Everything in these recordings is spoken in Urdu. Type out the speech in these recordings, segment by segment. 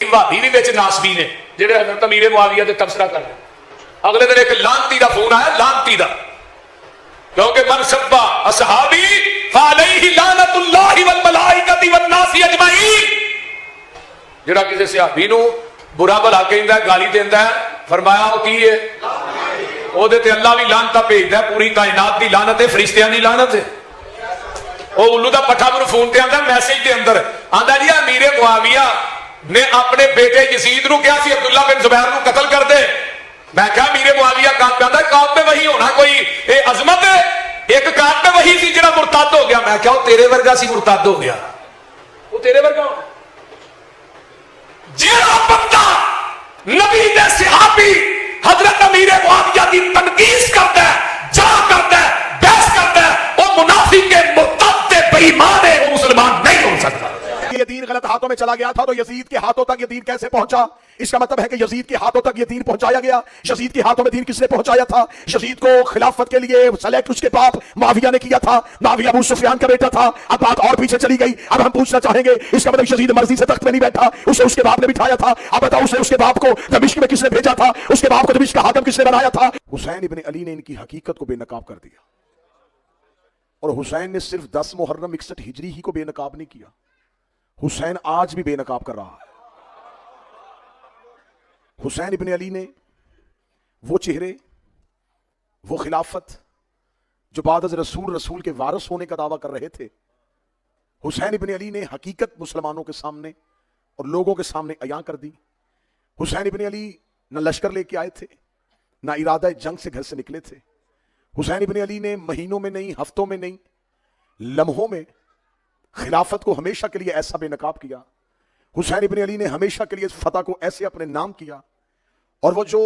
وہابی بھی وچ ناسبی نے جڑے حضرت امیر معاویہ تے تبصرہ کر رہے. اگلے دن ایک لانتی دا فون آیا, لانتی دا, کیونکہ من سبا اصحابی فعلیہ لعنت اللہ والملائکۃ والناس اجمعین. جڑا کسی صحابی نو برا بھلا کہندا ہے, گالی دیندا ہے, فرمایا وہ کی ہے, او دے تے اللہ بھی لعنتاں بھیجدا ہے, پوری کائنات دی لعنت ہے, فرشتیاں دی لعنت ہے. او الو دا پٹھا مینوں فون تے آندا میسج دے اندر آندا جی امیر معاویہ نے اپنے بیٹے یزید نو کہا سی عبداللہ بن زبیر نو قتل کر دے. میں کہا امیر معاویہ کام پہ آندا کام پہ وہی ہونا کوئی اے عظمت ہے, ایک کام پہ وہی سی جڑا مرتد ہو گیا. میں کہا وہ تیرے ورگا سی مرتد ہو گیا, وہ تیرے ورگا ہو جیڑا بندہ نبی دے صحابی حضرت امیر معاویہ کی تنقید کرتا ہے, جا کرتا ہے, بحث کرتا ہے, وہ منافق مرتد بے ایمان ہے, وہ مسلمان نہیں ہو سکتا. یہ دین غلط ہاتھوں میں چلا گیا تھا تو یزید کے ہاتھوں تک یہ دین کیسے پہنچا؟ اس کا مطلب ہے کہ یزید کے ہاتھوں تک یہ دین پہنچایا گیا. یزید کے ہاتھوں میں دین کس نے پہنچایا تھا؟ یزید کو خلافت کے لیے سلیکٹ اس کے باپ معاویہ نے کیا تھا. معاویہ ابو سفیان کا بیٹا تھا. اب بات اور پیچھے چلی گئی. اب ہم پوچھنا چاہیں گے, اس کا مطلب یزید مرضی سے تخت میں نہیں بیٹھا, اسے اس کے باپ نے بٹھایا تھا. اب بتاؤ اسے اس کے باپ کو دمشق میں کس نے بھیجا تھا؟ اس کے باپ کو دمشق کا حاکم کس نے بنایا تھا؟ حسین ابن علی نے ان کی حقیقت کو بے نقاب کر دیا. اور حسین نے صرف 10 محرم 61 ہجری ہی کو بے نقاب نہیں کیا, حسین آج بھی بے نقاب کر رہا ہے. حسین ابن علی نے وہ چہرے, وہ خلافت جو بعد از رسول کے وارث ہونے کا دعویٰ کر رہے تھے, حسین ابن علی نے حقیقت مسلمانوں کے سامنے اور لوگوں کے سامنے عیاں کر دی. حسین ابن علی نہ لشکر لے کے آئے تھے, نہ ارادہ جنگ سے گھر سے نکلے تھے. حسین ابن علی نے مہینوں میں نہیں, ہفتوں میں نہیں, لمحوں میں خلافت کو ہمیشہ کے لیے ایسا بے نقاب کیا. حسین ابن علی نے ہمیشہ کے لیے فتح کو ایسے اپنے نام کیا, اور وہ جو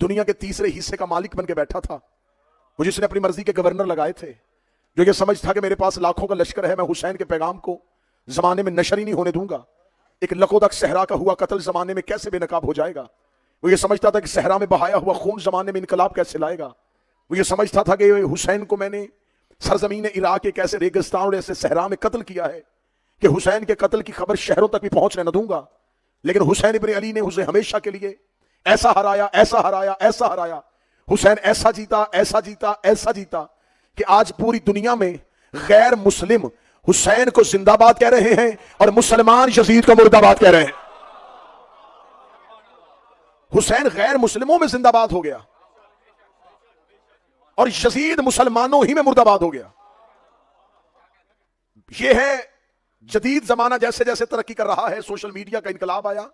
دنیا کے تیسرے حصے کا مالک بن کے بیٹھا تھا, وہ جس نے اپنی مرضی کے گورنر لگائے تھے, جو یہ سمجھ تھا کہ میرے پاس لاکھوں کا لشکر ہے, میں حسین کے پیغام کو زمانے میں نشر ہی نہیں ہونے دوں گا, ایک لقودک صحرا کا ہوا قتل زمانے میں کیسے بے نقاب ہو جائے گا. وہ یہ سمجھتا تھا کہ صحرا میں بہایا ہوا خون زمانے میں انقلاب کیسے لائے گا. وہ یہ سمجھتا تھا کہ حسین کو میں نے سرزمین عراق کے ایسے ریگستان اور ایسے صحرا میں قتل کیا ہے کہ حسین کے قتل کی خبر شہروں تک بھی پہنچنے نہ دوں گا. لیکن حسین ابن علی نے اسے ہمیشہ کے لیے ایسا ہرایا, ایسا ہرایا, ایسا ہرایا. حسین ایسا جیتا, ایسا جیتا, ایسا جیتا کہ آج پوری دنیا میں غیر مسلم حسین کو زندہ باد کہہ رہے ہیں اور مسلمان یزید کو مردہ باد کہہ رہے ہیں. حسین غیر مسلموں میں زندہ باد ہو گیا اور یزید مسلمانوں ہی میں مردہ باد ہو گیا. یہ ہے جدید زمانہ. جیسے جیسے ترقی کر رہا ہے, سوشل میڈیا کا انقلاب آیا,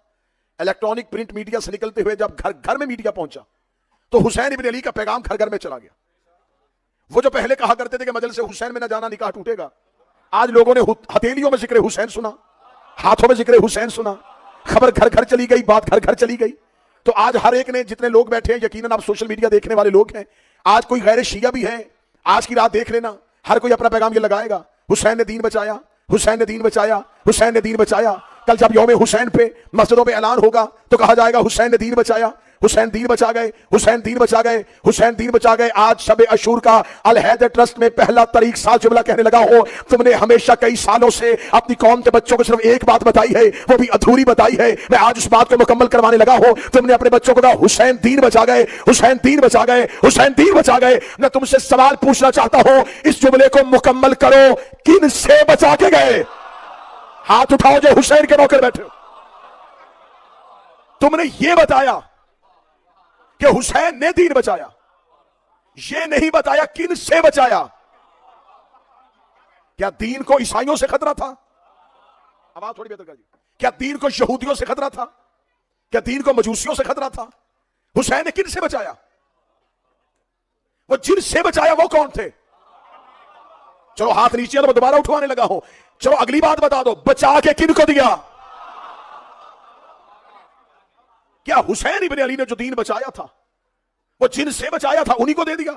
الیکٹرانک پرنٹ میڈیا سے نکلتے ہوئے جب گھر گھر میں میڈیا پہنچا تو حسین ابن علی کا پیغام گھر گھر میں چلا گیا. وہ جو پہلے کہا کرتے تھے کہ مجلس حسین میں نہ جانا نکاح ٹوٹے گا, آج لوگوں نے ہتھیلیوں میں ذکر حسین سنا, ہاتھوں میں ذکر حسین سنا, خبر گھر گھر چلی گئی, بات گھر گھر چلی گئی. تو آج ہر ایک نے, جتنے لوگ بیٹھے ہیں, یقیناً آپ سوشل میڈیا دیکھنے والے لوگ ہیں, آج کوئی غیر شیعہ بھی ہے, آج کی رات دیکھ لینا, ہر کوئی اپنا پیغام یہ لگائے گا, حسین نے دین بچایا, حسین نے دین بچایا, حسین نے دین بچایا. کل جب یوم حسین پہ مسجدوں پہ اعلان ہوگا تو کہا جائے گا حسین نے دین بچایا, حسین دین بچا گئے, حسین دین بچا گئے, حسین دین بچا گئے. آج شب عاشور کا الحیدر ٹرسٹ میں پہلا طریق سال جملہ کہنے لگا ہو, تم نے ہمیشہ کئی سالوں سے اپنی قوم کے بچوں کو صرف ایک بات بتائی ہے, وہ بھی ادھوری بتائی ہے. میں آج اس بات کو مکمل کروانے لگا ہوں. تم نے اپنے بچوں کو کہا حسین دین بچا گئے, حسین دین بچا گئے, حسین دین بچا گئے. میں تم سے سوال پوچھنا چاہتا ہوں, اس جملے کو مکمل کرو, کن سے بچا کے گئے؟ ہاتھ اٹھاؤ جو حسین کے نوکر بیٹھے. تم نے یہ بتایا کہ حسین نے دین بچایا, یہ نہیں بتایا کن سے بچایا. کیا دین کو عیسائیوں سے خطرہ تھا؟ آواز تھوڑی بہتر کر دی. کیا دین کو یہودیوں سے خطرہ تھا؟ کیا دین کو مجوسیوں سے خطرہ تھا؟ حسین نے کن سے بچایا؟ وہ جن سے بچایا وہ کون تھے؟ چلو ہاتھ نیچے تو میں دوبارہ اٹھوانے لگا ہوں. چلو اگلی بات بتا دو, بچا کے کن کو دیا؟ کیا حسین ابن علی نے جو دین بچایا تھا وہ جن سے بچایا تھا انہی کو دے دیا؟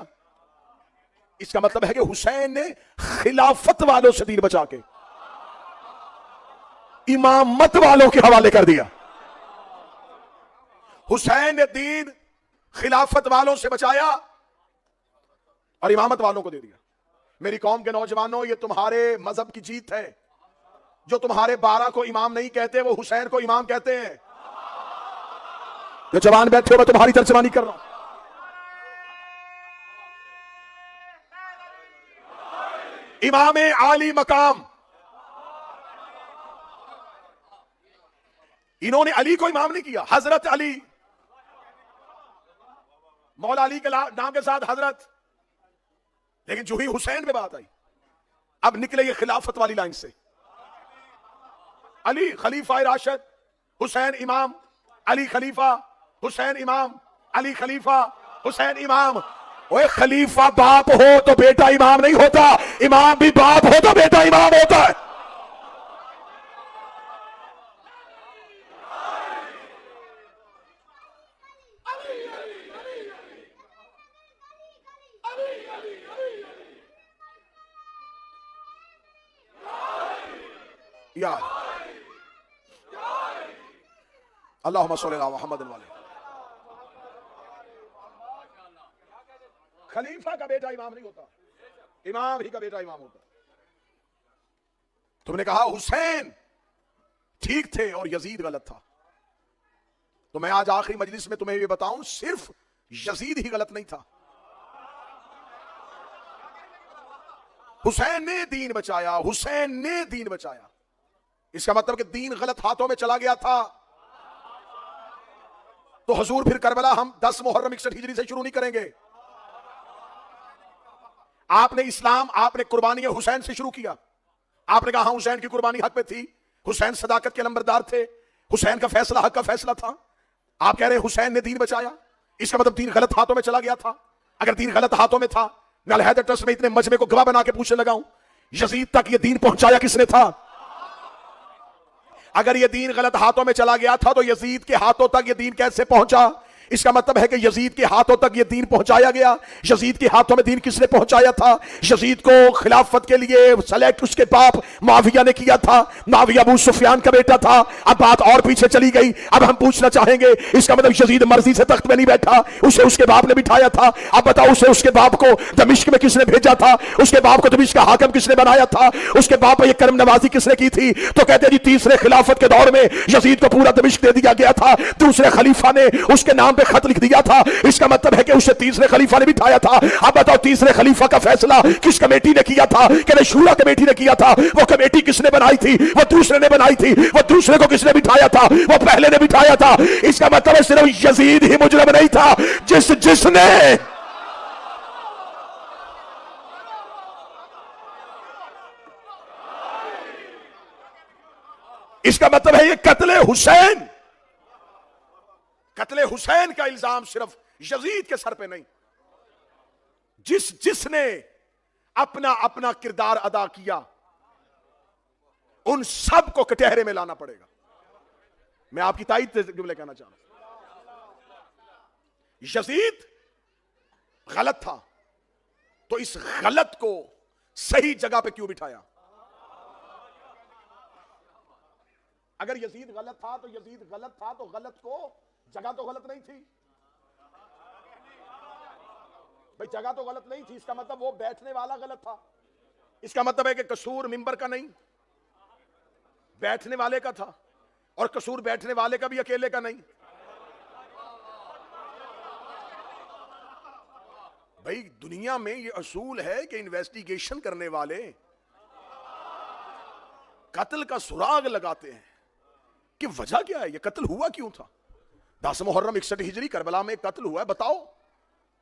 اس کا مطلب ہے کہ حسین نے خلافت والوں سے دین بچا کے امامت والوں کے حوالے کر دیا. حسین نے دین خلافت والوں سے بچایا اور امامت والوں کو دے دیا. میری قوم کے نوجوانوں, یہ تمہارے مذہب کی جیت ہے, جو تمہارے 12 کو امام نہیں کہتے وہ حسین کو امام کہتے ہیں. جو جوان بیٹھے ہو میں تمہاری ترجمانی کر رہا ہوں. امام عالی مقام انہوں نے علی کو امام نہیں کیا. حضرت علی, مولا علی کے نام کے ساتھ حضرت. لیکن جو ہی حسین پہ بات آئی اب نکلے یہ خلافت والی لائن سے. علی خلیفہ راشد, حسین امام, علی خلیفہ, حسین امام, علی خلیفہ, حسین امام. اوے خلیفہ باپ ہو تو بیٹا امام نہیں ہوتا, امام بھی باپ ہو تو بیٹا امام ہوتا ہے. یا اللہم صلی اللہ محمد والے. خلیفہ کا بیٹا امام نہیں ہوتا, امام ہی کا بیٹا امام ہوتا. تم نے کہا حسین ٹھیک تھے اور یزید غلط تھا, تو میں آج آخری مجلس میں تمہیں یہ بتاؤں صرف یزید ہی غلط نہیں تھا. حسین نے دین بچایا, حسین نے دین بچایا. اس کا مطلب کہ دین غلط ہاتھوں میں چلا گیا تھا تو حضور پھر کربلا ہم 10 محرم 61 ہجری سے شروع نہیں کریں گے. آپ نے اسلام, آپ نے قربانی حسین سے شروع کیا. آپ نے کہا ہاں حسین کی قربانی حق پہ تھی, حسین صداقت کے نمبردار تھے, حسین کا فیصلہ حق کا فیصلہ تھا. آپ کہہ رہے ہیں حسین نے دین بچایا, اس کا مطلب دین غلط ہاتھوں میں چلا گیا تھا. اگر دین غلط ہاتھوں میں تھا, میں الحیدر ٹرسٹ میں اتنے مجمع کو گواہ بنا کے پوچھنے لگا ہوں یزید تک یہ دین پہنچایا کس نے تھا؟ اگر یہ دین غلط ہاتھوں میں چلا گیا تھا تو یزید کے ہاتھوں تک یہ دین کیسے پہنچا؟ اس کا مطلب ہے کہ یزید کے ہاتھوں تک یہ دین پہنچایا گیا. یزید کے ہاتھوں میں دین کس نے پہنچایا تھا؟ یزید کو خلافت کے لیے سلیکٹ اس کے باپ معاویہ نے کیا تھا. معاویہ ابو سفیان کا بیٹا تھا. اب بات اور پیچھے چلی گئی. اب ہم پوچھنا چاہیں گے اس کا مطلب یزید مرضی سے تخت میں نہیں بیٹھا, اسے اس کے باپ نے بٹھایا تھا. اب بتاؤ اسے اس کے باپ کو دمشق میں کس نے بھیجا تھا؟ اس کے باپ کو دمشق کا حاکم کس نے بنایا تھا؟ اس کے باپ پر یہ کرم نوازی کس نے کی تھی؟ تو کہتے ہیں جی تیسرے خلافت کے دور میں یزید کو پورا دمشق دے دیا گیا تھا. دوسرے خلیفہ نے اس کے نام پہ خط لکھ دیا تھا. اس کا مطلب ہے کہ اسے تیسرے خلیفہ نے بٹھایا تھا. اب بتاؤ تیسرے خلیفہ کا فیصلہ کس کمیٹی نے کیا تھا؟ کہ شورا کمیٹی نے کیا تھا. وہ کمیٹی کس نے بنائی تھی؟ وہ دوسرے نے بنائی تھی. وہ دوسرے کو کس نے بٹھایا تھا؟ وہ پہلے نے بٹھایا تھا. اس کا مطلب ہے صرف یزید ہی مجرم نہیں تھا, جس نے اس کا مطلب ہے یہ قتل حسین کا الزام صرف یزید کے سر پہ نہیں, جس نے اپنا کردار ادا کیا ان سب کو کٹہرے میں لانا پڑے گا. میں آپ کی تائید سے جملے کہنا چاہتا ہوں. یزید غلط تھا تو اس غلط کو صحیح جگہ پہ کیوں بٹھایا؟ اگر یزید غلط تھا تو غلط کو جگہ تو غلط نہیں تھی بھئی, جگہ تو غلط نہیں تھی. اس کا مطلب وہ بیٹھنے والا غلط تھا. اس کا مطلب ہے کہ قصور منبر کا نہیں, بیٹھنے والے کا تھا, اور قصور بیٹھنے والے کا بھی اکیلے کا نہیں. بھئی دنیا میں یہ اصول ہے کہ انویسٹیگیشن کرنے والے قتل کا سراغ لگاتے ہیں کہ وجہ کیا ہے, یہ قتل ہوا کیوں تھا. 10 محرم 61 ہجری کربلا میں قتل ہوا ہے, بتاؤ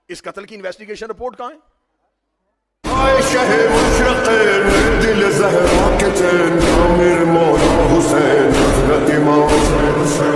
اس قتل کی انویسٹیگیشن رپورٹ کہاں ہے؟